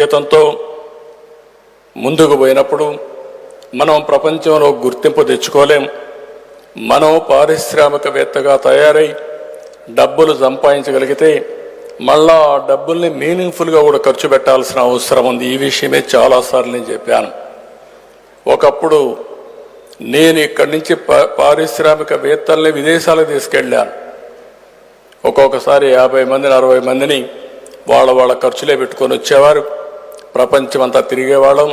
జీతంతో ముందుకు పోయినప్పుడు మనం ప్రపంచంలో గుర్తింపు తెచ్చుకోలేం. మనం పారిశ్రామికవేత్తగా తయారై డబ్బులు సంపాదించగలిగితే మళ్ళా ఆ డబ్బుల్ని మీనింగ్ఫుల్గా కూడా ఖర్చు పెట్టాల్సిన అవసరం ఉంది. ఈ విషయమే చాలాసార్లు నేను చెప్పాను. ఒకప్పుడు నేను ఇక్కడి నుంచి పారిశ్రామికవేత్తల్ని విదేశాలకు తీసుకెళ్ళాను. ఒక్కొక్కసారి 50 మందిని 60 మందిని వాళ్ళ ఖర్చులే పెట్టుకొని వచ్చేవారు. ప్రపంచమంతా తిరిగేవాళ్ళం.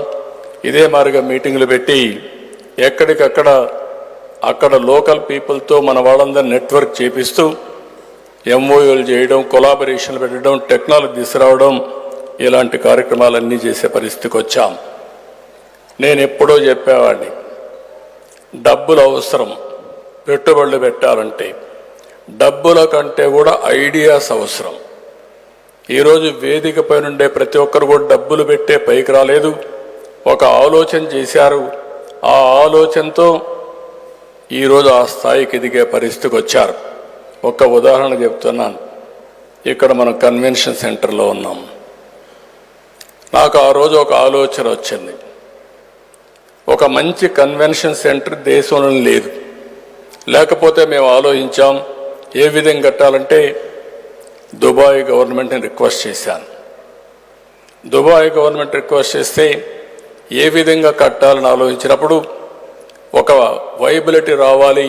ఇదే మాదిరిగా మీటింగులు పెట్టి అక్కడ లోకల్ పీపుల్తో మన వాళ్ళందరినీ నెట్వర్క్ చేపిస్తూ ఎంఓయూలు చేయడం, కొలాబరేషన్లు పెట్టడం, టెక్నాలజీ తీసుకురావడం, ఇలాంటి కార్యక్రమాలన్నీ చేసే పరిస్థితికి వచ్చాం. నేను ఎప్పుడో చెప్పేవాడిని, డబ్బులు అవసరం. పెట్టుబడులు పెట్టాలంటే డబ్బుల కంటే కూడా ఐడియాస్ అవసరం. ఈరోజు వేదిక పైన ఉండే ప్రతి ఒక్కరు కూడా డబ్బులు పెట్టే పైకి రాలేదు. ఒక ఆలోచన చేశారు. ఆ ఆలోచనతో ఈరోజు ఆ స్థాయికి ఎదిగే పరిస్థితికి వచ్చారు. ఒక ఉదాహరణ చెప్తున్నాను. ఇక్కడ మనం కన్వెన్షన్ సెంటర్లో ఉన్నాం. నాకు ఆ రోజు ఒక ఆలోచన వచ్చింది. ఒక మంచి కన్వెన్షన్ సెంటర్ దేశంలో లేదు. లేకపోతే మేము ఆలోచించాం ఏ విధంగా కట్టాలంటే దుబాయ్ గవర్నమెంట్ని రిక్వెస్ట్ చేశాను. దుబాయ్ గవర్నమెంట్ రిక్వెస్ట్ చేస్తే ఏ విధంగా కట్టాలని ఆలోచించినప్పుడు ఒక వైబిలిటీ రావాలి,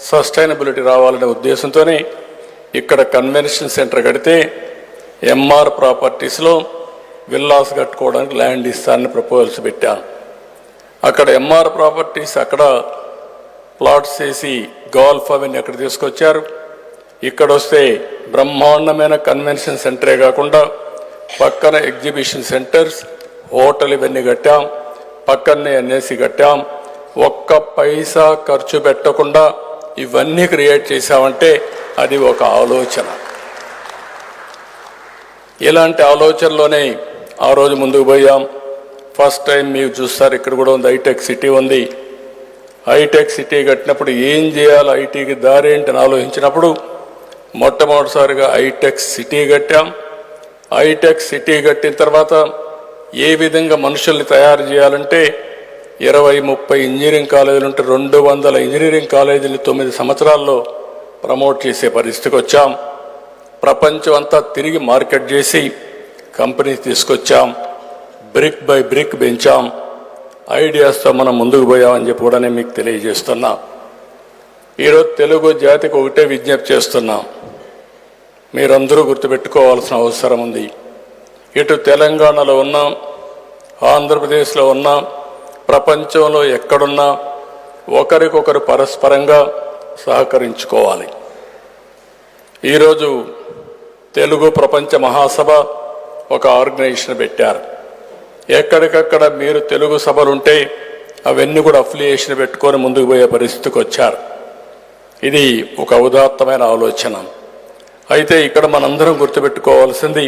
సస్టైనబిలిటీ రావాలనే ఉద్దేశంతోనే ఇక్కడ కన్వెన్షన్ సెంటర్ కడితే ఎంఆర్ ప్రాపర్టీస్లో విల్లాస్ కట్టుకోవడానికి ల్యాండ్ ఇస్తానని ప్రపోజల్స్ పెట్టాను. అక్కడ ఎంఆర్ ప్రాపర్టీస్ అక్కడ ప్లాట్స్ చేసి గోల్ఫ్ అవన్నీ అక్కడ తీసుకొచ్చారు. ఇక్కడ వస్తే బ్రహ్మాండమైన కన్వెన్షన్ సెంటరే కాకుండా పక్కన ఎగ్జిబిషన్ సెంటర్స్, హోటల్ ఇవన్నీ కట్టాం. పక్కనే ఎన్ఏసి కట్టాం. ఒక్క పైసా ఖర్చు పెట్టకుండా ఇవన్నీ క్రియేట్ చేశామంటే అది ఒక ఆలోచన. ఇలాంటి ఆలోచనలోనే ఆ రోజు ముందుకు పోయాం. ఫస్ట్ టైం మీరు చూస్తారు, ఇక్కడ కూడా ఉంది, హైటెక్ సిటీ ఉంది. హైటెక్ సిటీ కట్టినప్పుడు ఏం చేయాలి, ఐటీకి దారి ఏంటని ఆలోచించినప్పుడు మొట్టమొదటిసారిగా హైటెక్ సిటీ కట్టాం. హైటెక్ సిటీ కట్టిన తర్వాత ఏ విధంగా మనుషుల్ని తయారు చేయాలంటే 20-30 ఇంజనీరింగ్ కాలేజీలు ఉంటే 200 ఇంజనీరింగ్ కాలేజీలు 9 సంవత్సరాల్లో ప్రమోట్ చేసే పరిస్థితికి వచ్చాం. ప్రపంచం అంతా తిరిగి మార్కెట్ చేసి కంపెనీ తీసుకొచ్చాం. బ్రిక్ బై బ్రిక్ పెంచాం. ఐడియాస్తో మనం ముందుకు పోయామని చెప్పి కూడా నేను మీకు తెలియజేస్తున్నా. ఈరోజు తెలుగు జాతికి ఒకటే విజ్ఞప్తి చేస్తున్నాం. మీరందరూ గుర్తుపెట్టుకోవాల్సిన అవసరం ఉంది. ఇటు తెలంగాణలో ఉన్నాం, ఆంధ్రప్రదేశ్లో ఉన్నాం, ప్రపంచంలో ఎక్కడున్నా ఒకరికొకరు పరస్పరంగా సహకరించుకోవాలి. ఈరోజు తెలుగు ప్రపంచ మహాసభ ఒక ఆర్గనైజేషన్ పెట్టారు. ఎక్కడికక్కడ మీరు తెలుగు సభలుంటే అవన్నీ కూడా అఫిలియేషన్ పెట్టుకొని ముందుకు పోయే పరిస్థితికి వచ్చారు. ఇది ఒక ఉదాత్తమైన ఆలోచన. అయితే ఇక్కడ మనందరం గుర్తుపెట్టుకోవాల్సింది,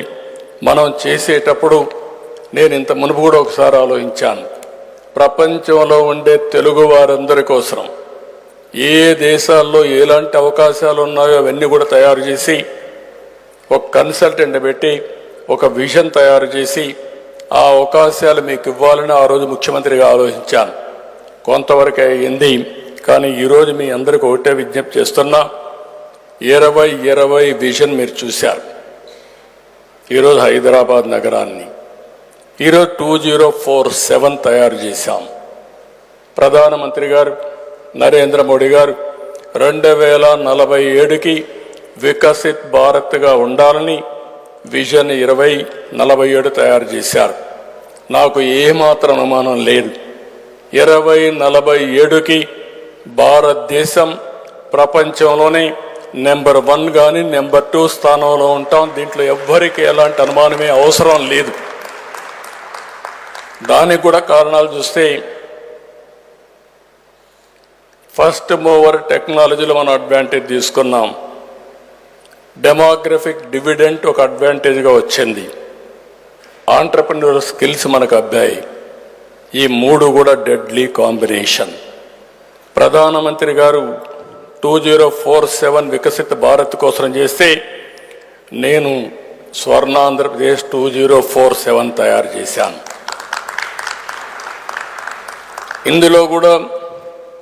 మనం చేసేటప్పుడు నేను ఇంత మునుపు కూడా ఒకసారి ఆలోచించాను. ప్రపంచంలో ఉండే తెలుగు వారందరి కోసం ఏ దేశాల్లో ఎలాంటి అవకాశాలు ఉన్నాయో అవన్నీ కూడా తయారు చేసి ఒక కన్సల్టెంట్ పెట్టి ఒక విజన్ తయారు చేసి ఆ అవకాశాలు మీకు ఇవ్వాలని ఆ రోజు ముఖ్యమంత్రిగా ఆలోచించాను. కొంతవరకు అయింది. కానీ ఈరోజు మీ అందరికీ ఒకటే విజ్ఞప్తి చేస్తున్నా, 2020 విజన్ మీరు చూశారు. ఈరోజు హైదరాబాద్ నగరాన్ని ఈరోజు 2047 తయారు చేశాం. ప్రధానమంత్రి గారు నరేంద్ర మోడీ గారు 2047కి వికసిత్ భారత్గా ఉండాలని విజన్ 2047 తయారు చేశారు. నాకు ఏమాత్రం అనుమానం లేదు, 2047కి భారతదేశం ప్రపంచంలోనే నెంబర్ 1 కానీ నెంబర్ 2 స్థానంలో ఉంటాం. దీంట్లో ఎవ్వరికి ఎలాంటి అనుమానమే అవసరం లేదు. దానికి కూడా కారణాలు చూస్తే ఫస్ట్ మూవర్ టెక్నాలజీలో మనం అడ్వాంటేజ్ తీసుకున్నాం. డెమోగ్రఫిక్ డివిడెంట్ ఒక అడ్వాంటేజ్గా వచ్చింది. ఆంటర్ప్రెన్యూర్ స్కిల్స్ మనకు అబ్బాయి. ఈ 3 కూడా డెడ్లీ కాంబినేషన్. ప్రధానమంత్రి గారు 2047 వికసిత భారత్ కోసం చేస్తే నేను స్వర్ణాంధ్రప్రదేశ్ 2047 తయారు చేశాను. ఇందులో కూడా